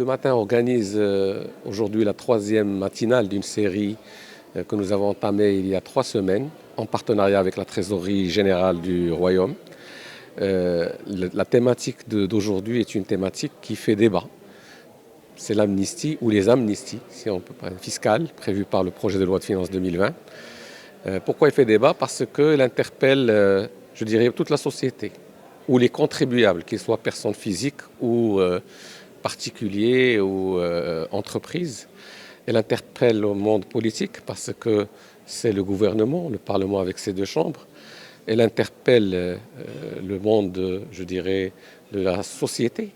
Matin organise aujourd'hui la troisième matinale d'une série que nous avons entamée il y a 3 semaines en partenariat avec la Trésorerie générale du Royaume. La thématique d'aujourd'hui est une thématique qui fait débat. C'est l'amnistie ou les amnisties, si on peut parler fiscales, prévues par le projet de loi de finances 2020. Pourquoi il fait débat? Parce qu'il interpelle, je dirais, toute la société, ou les contribuables, qu'ils soient personnes physiques ou particuliers ou entreprises. Elle interpelle le monde politique parce que c'est le gouvernement, le Parlement avec ses 2 chambres. Elle interpelle le monde, je dirais, de la société,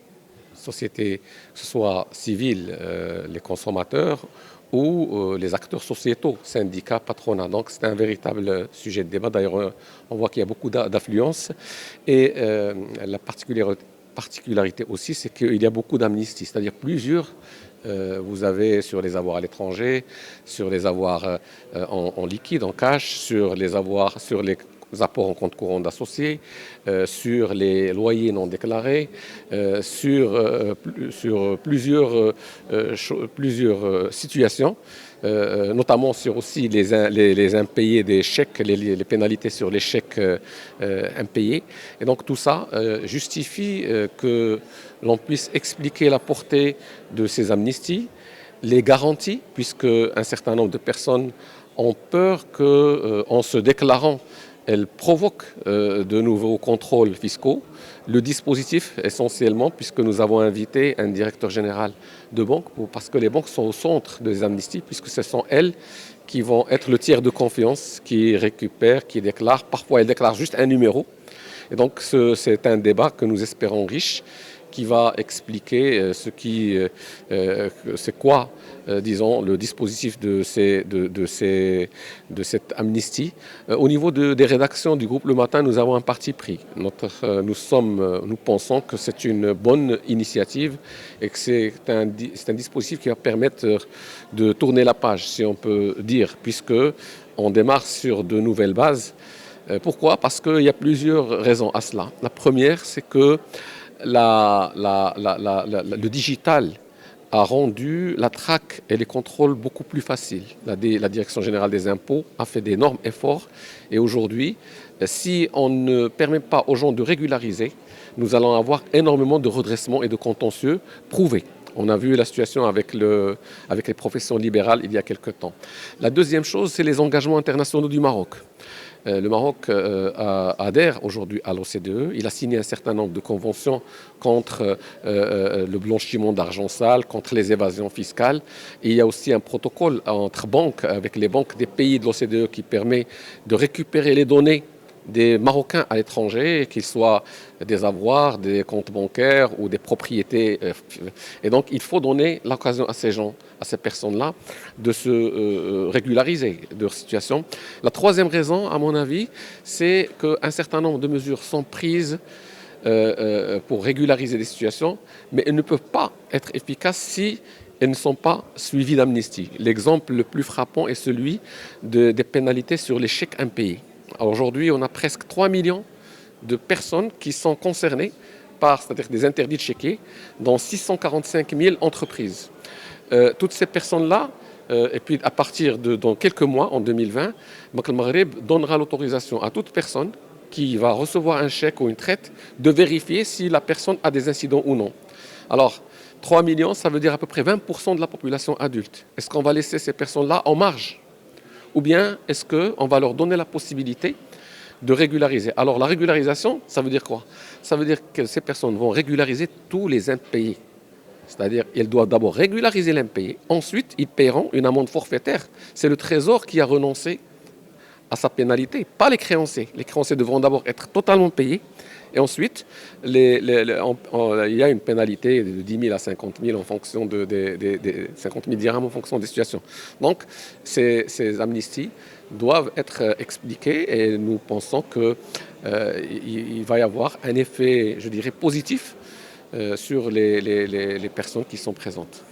que ce soit civile, les consommateurs ou les acteurs sociétaux, syndicats, patronats. Donc c'est un véritable sujet de débat. D'ailleurs, on voit qu'il y a beaucoup d'affluence. Et la particularité aussi, c'est qu'il y a beaucoup d'amnisties, c'est-à-dire plusieurs. Vous avez sur les avoirs à l'étranger, sur les avoirs en liquide, en cash, sur les apports en compte courant d'associés, sur les loyers non déclarés, sur plusieurs situations, notamment sur aussi les impayés des chèques, les pénalités sur les chèques impayés. Et donc tout ça justifie que l'on puisse expliquer la portée de ces amnisties, les garanties, puisque un certain nombre de personnes ont peur qu'en se déclarant, elles provoquent de nouveaux contrôles fiscaux. Le dispositif, essentiellement, puisque nous avons invité un directeur général de banque, parce que les banques sont au centre des amnisties, puisque ce sont elles qui vont être le tiers de confiance, qui récupèrent, qui déclarent. Parfois, elles déclarent juste un numéro. Et donc, c'est un débat que nous espérons riche, qui va expliquer c'est quoi, disons, le dispositif de cette amnistie. Au niveau des rédactions du groupe Le Matin, nous avons un parti pris. Nous pensons que c'est une bonne initiative et que c'est un dispositif qui va permettre de tourner la page, si on peut dire, puisque on démarre sur de nouvelles bases. Pourquoi? Parce qu'il y a plusieurs raisons à cela. La première, c'est que le digital a rendu la traque et les contrôles beaucoup plus faciles. La Direction générale des impôts a fait d'énormes efforts et aujourd'hui, si on ne permet pas aux gens de régulariser, nous allons avoir énormément de redressements et de contentieux prouvés. On a vu la situation avec les professions libérales il y a quelque temps. La deuxième chose, c'est les engagements internationaux du Maroc. Le Maroc adhère aujourd'hui à l'OCDE. Il a signé un certain nombre de conventions contre le blanchiment d'argent sale, contre les évasions fiscales. Et il y a aussi un protocole entre banques, avec les banques des pays de l'OCDE, qui permet de récupérer les données des Marocains à l'étranger, qu'ils soient des avoirs, des comptes bancaires ou des propriétés. Et donc, il faut donner l'occasion à ces gens, à ces personnes-là, de se régulariser de leur situation. La troisième raison, à mon avis, c'est qu'un certain nombre de mesures sont prises pour régulariser des situations, mais elles ne peuvent pas être efficaces si elles ne sont pas suivies d'amnistie. L'exemple le plus frappant est celui des pénalités sur les chèques impayés. Aujourd'hui, on a presque 3 millions de personnes qui sont concernées c'est-à-dire des interdits de chéquier, dans 645 000 entreprises. Toutes ces personnes-là, et puis à partir dans quelques mois, en 2020, Banque El Maghreb donnera l'autorisation à toute personne qui va recevoir un chèque ou une traite de vérifier si la personne a des incidents ou non. Alors, 3 millions, ça veut dire à peu près 20% de la population adulte. Est-ce qu'on va laisser ces personnes-là en marge? Ou bien est-ce qu'on va leur donner la possibilité de régulariser? Alors la régularisation, ça veut dire quoi? Ça veut dire que ces personnes vont régulariser tous les impayés. C'est-à-dire qu'ils doivent d'abord régulariser l'impayé, ensuite ils paieront une amende forfaitaire. C'est le Trésor qui a renoncé à sa pénalité, pas les créanciers. Les créanciers devront d'abord être totalement payés. Et ensuite, il y a une pénalité de 10 000 à 50 000 en fonction de 50 000 dirhams en fonction des situations. Donc, ces amnisties doivent être expliquées et nous pensons qu'il va y avoir un effet, je dirais, positif sur les personnes qui sont présentes.